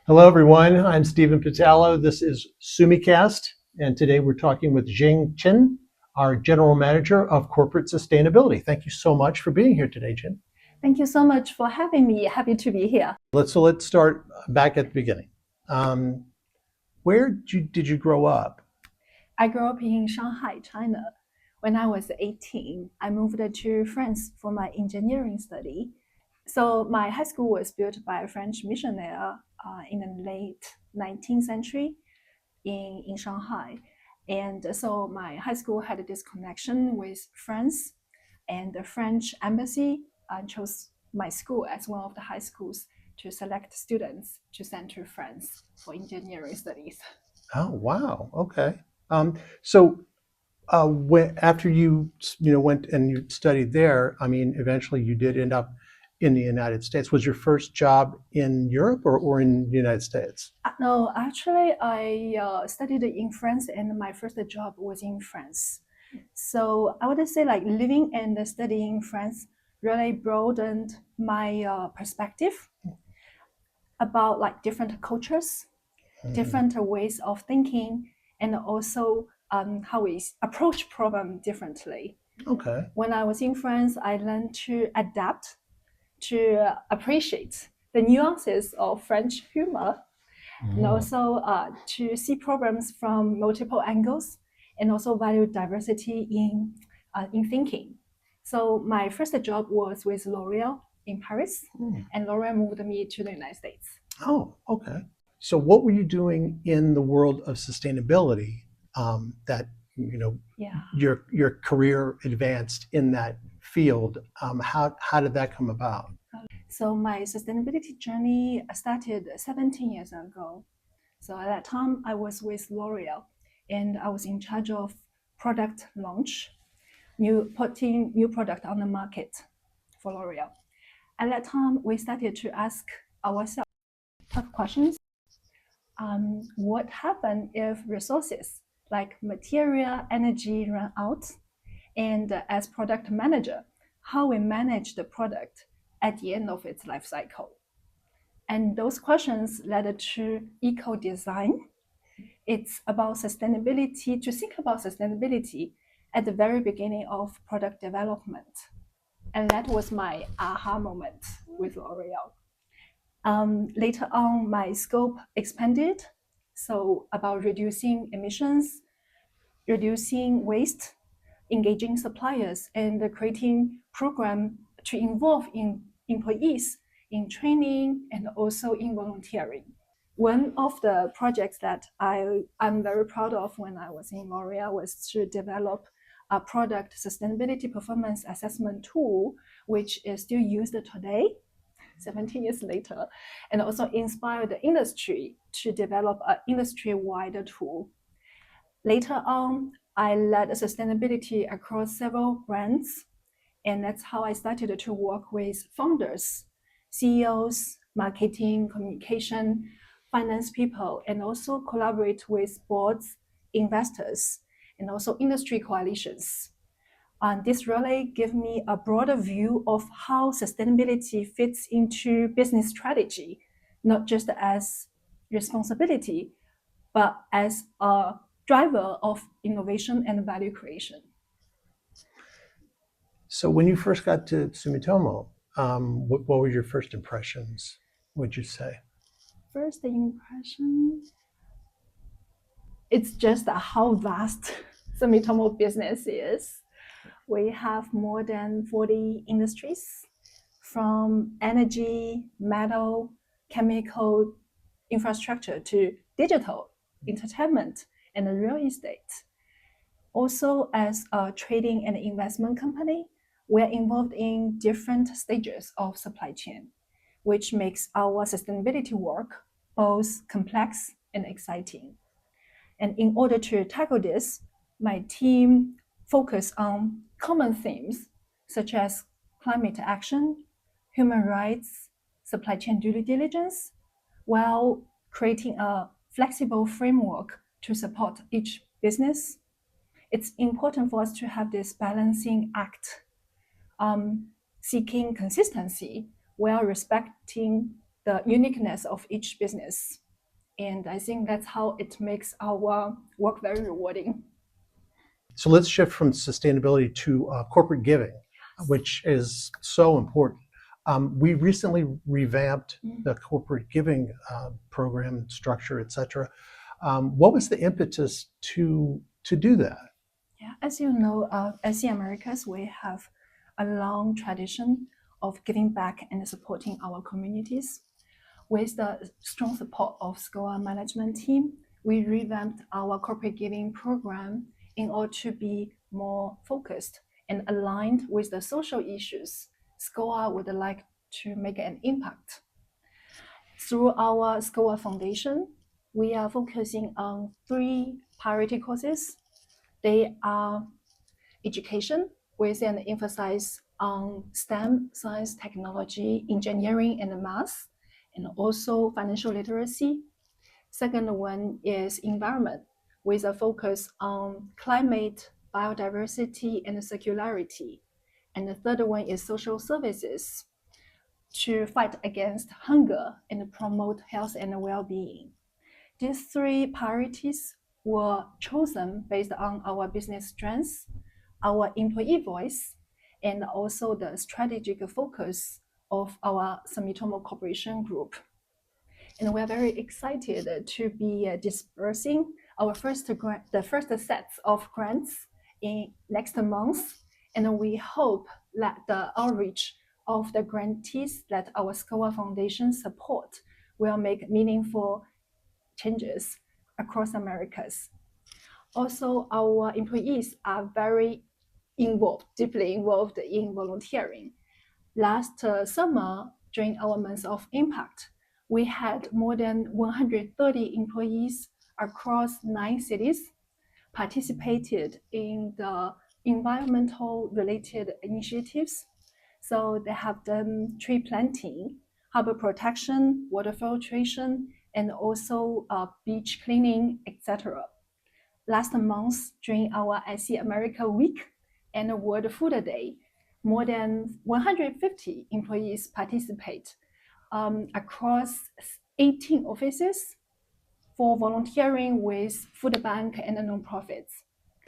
Hello, everyone. I'm Stephen Pitalo. This is SUMICAST, and today we're talking with Zheng Qian, our General Manager of Corporate Sustainability. Thank you so much for being here today, Qian. Thank you so much for having me. Happy to be here. Let's start back at the beginning. Where did you grow up? I grew up in Shanghai, China. When I was 18, I moved to France for my engineering study. So my high school was built by a French missionary in the late 19th century in Shanghai. And so my high school had this connection with France, and the French embassy chose my school as one of the high schools to select students to send to France for engineering studies. Oh, wow. Okay. After you went and you studied there, I mean, eventually you did end up in the United States. Was your first job in Europe or in the United States? No, actually, I studied in France, and my first job was in France. So I would say like living and studying in France really broadened my perspective about like different cultures, different ways of thinking, and also how we approach problem differently. Okay. When I was in France, I learned to adapt, to appreciate the nuances of French humor, and also to see problems from multiple angles, and also value diversity in thinking. So my first job was with L'Oreal in Paris, and L'Oreal moved me to the United States. Oh, okay. So what were you doing in the world of sustainability that your career advanced in that field? How did that come about? So my sustainability journey started 17 years ago. So at that time, I was with L'Oreal, and I was in charge of product launch, putting new product on the market for L'Oreal. At that time, we started to ask ourselves tough questions. What happens if resources like material, energy run out? And as product manager, how we manage the product at the end of its life cycle. And those questions led to eco-design. It's about sustainability, to think about sustainability at the very beginning of product development. And that was my aha moment with L'Oreal. Later on, my scope expanded. So about reducing emissions, reducing waste, engaging suppliers, and creating program to involve employees in training and also in volunteering. One of the projects that I'm very proud of when I was in L'Oreal was to develop a product sustainability performance assessment tool, which is still used today, 17 years later, and also inspire the industry to develop an industry-wide tool. Later on, I led sustainability across several brands, and that's how I started to work with founders, CEOs, marketing, communication, finance people, and also collaborate with boards, investors, and also industry coalitions. And this really gave me a broader view of how sustainability fits into business strategy, not just as responsibility, but as a driver of innovation and value creation. So when you first got to Sumitomo, what were your first impressions, would you say? First impression, it's just how vast Sumitomo business is. We have more than 40 industries, from energy, metal, chemical, infrastructure to digital, entertainment, and real estate. Also, as a trading and investment company, we're involved in different stages of supply chain, which makes our sustainability work both complex and exciting. And in order to tackle this, my team focused on common themes such as climate action, human rights, supply chain due diligence, while creating a flexible framework to support each business. It's important for us to have this balancing act, seeking consistency while respecting the uniqueness of each business. And I think that's how it makes our work very rewarding. So let's shift from sustainability to corporate giving, which is so important. We recently revamped the corporate giving program structure, et cetera. What was the impetus to do that? Yeah, as you know, SC Americas, we have a long tradition of giving back and supporting our communities. With the strong support of SCOA management team, we revamped our corporate giving program in order to be more focused and aligned with the social issues SCOA would like to make an impact. Through our SCOA Foundation, we are focusing on 3 priority causes. They are education, with an emphasis on STEM, science, technology, engineering, and math, and also financial literacy. Second one is environment, with a focus on climate, biodiversity, and circularity. And the third one is social services, to fight against hunger and promote health and well-being. These 3 priorities were chosen based on our business strengths, our employee voice, and also the strategic focus of our Sumitomo Corporation Group. And we're very excited to be dispersing our first sets of grants in next month. And we hope that the outreach of the grantees that our SCOA Foundation support will make meaningful changes across Americas. Also, our employees are very deeply involved in volunteering. Last summer, during our month of impact, we had more than 130 employees across 9 cities participated in the environmental related initiatives. So they have done tree planting, harbor protection, water filtration, and also beach cleaning, etc. Last month, during our SC America Week and World Food Day, more than 150 employees participate across 18 offices for volunteering with food bank and nonprofits.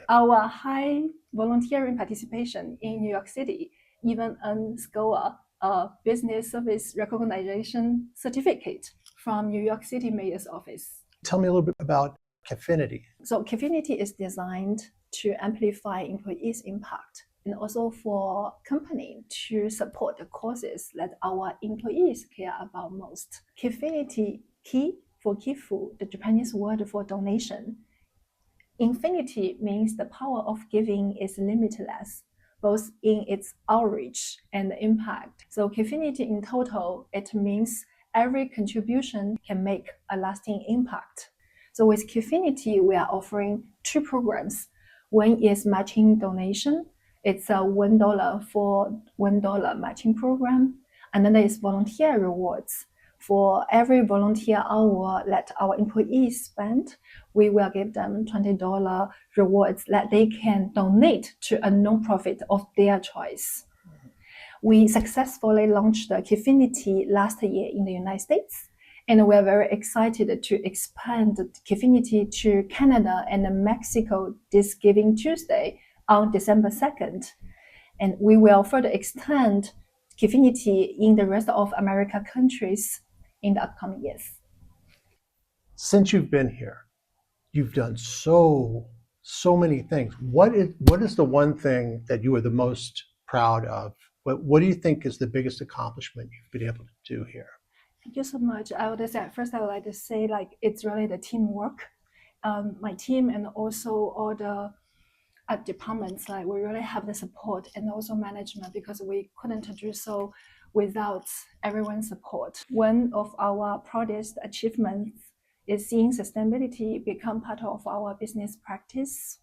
Our high volunteering participation in New York City even earned SCOA a business service recognition certificate from New York City Mayor's office. Tell me a little bit about Kfinity. So Kfinity is designed to amplify employees' impact and also for company to support the causes that our employees care about most. Kfinity, ki for kifu, the Japanese word for donation. Infinity means the power of giving is limitless, both in its outreach and impact. So Kfinity in total, it means every contribution can make a lasting impact. So with Kfinity, we are offering 2 programs. One is matching donation. It's a $1 for $1 matching program. Another is volunteer rewards. For every volunteer hour that our employees spend, we will give them $20 rewards that they can donate to a nonprofit of their choice. We successfully launched the Kfinity last year in the United States, and we're very excited to expand Kfinity to Canada and Mexico this Giving Tuesday on December 2nd. And we will further extend Kfinity in the rest of America countries in the upcoming years. Since you've been here, you've done so many things. What is the one thing that you are the most proud of? What do you think is the biggest accomplishment you've been able to do here? Thank you so much. I would like to say it's really the teamwork. My team and also all the departments, we really have the support and also management, because we couldn't do so without everyone's support. One of our proudest achievements is seeing sustainability become part of our business practice.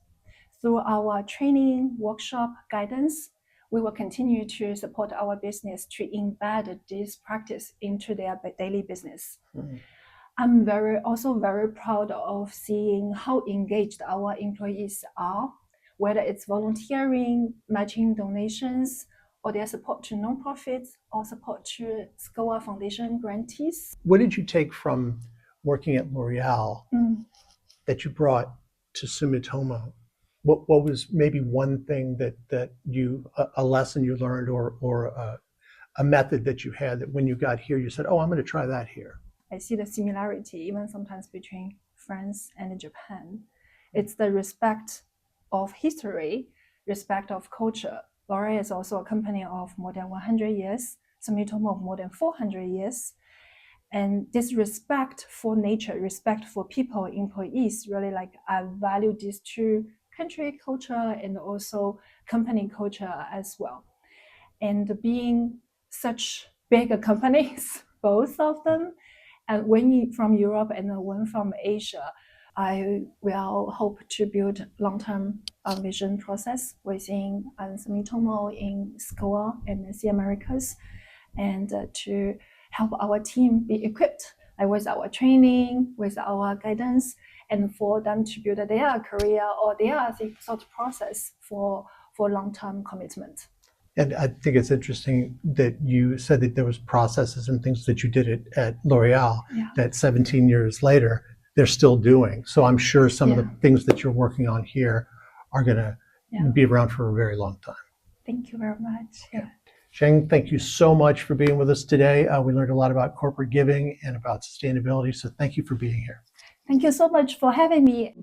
Through our training, workshop, guidance, we will continue to support our business to embed this practice into their daily business. Mm-hmm. I'm also very proud of seeing how engaged our employees are, whether it's volunteering, matching donations, or their support to nonprofits, or support to SCOA Foundation grantees. What did you take from working at L'Oreal that you brought to Sumitomo? What was maybe one thing that you, a lesson you learned, or a method that you had that when you got here you said, oh, I'm going to try that here? I see the similarity even sometimes between France and Japan. It's the respect of history, respect of culture. L'Oreal is also a company of more than 100 years, Sumitomo of more than 400 years. And this respect for nature, respect for people, employees, really like I value these two, country culture and also company culture as well. And being such big companies, both of them, and one from Europe and one from Asia, I will hope to build long-term vision process within Sumitomo in SCOA and SC Americas, and to help our team be equipped with our training, with our guidance, and for them to build their career or their thought process for long-term commitment. And I think it's interesting that you said that there was processes and things that you did at L'Oreal that 17 years later, they're still doing. So I'm sure some of the things that you're working on here are going to be around for a very long time. Thank you very much. Zheng, thank you so much for being with us today. We learned a lot about corporate giving and about sustainability. So thank you for being here. Thank you so much for having me.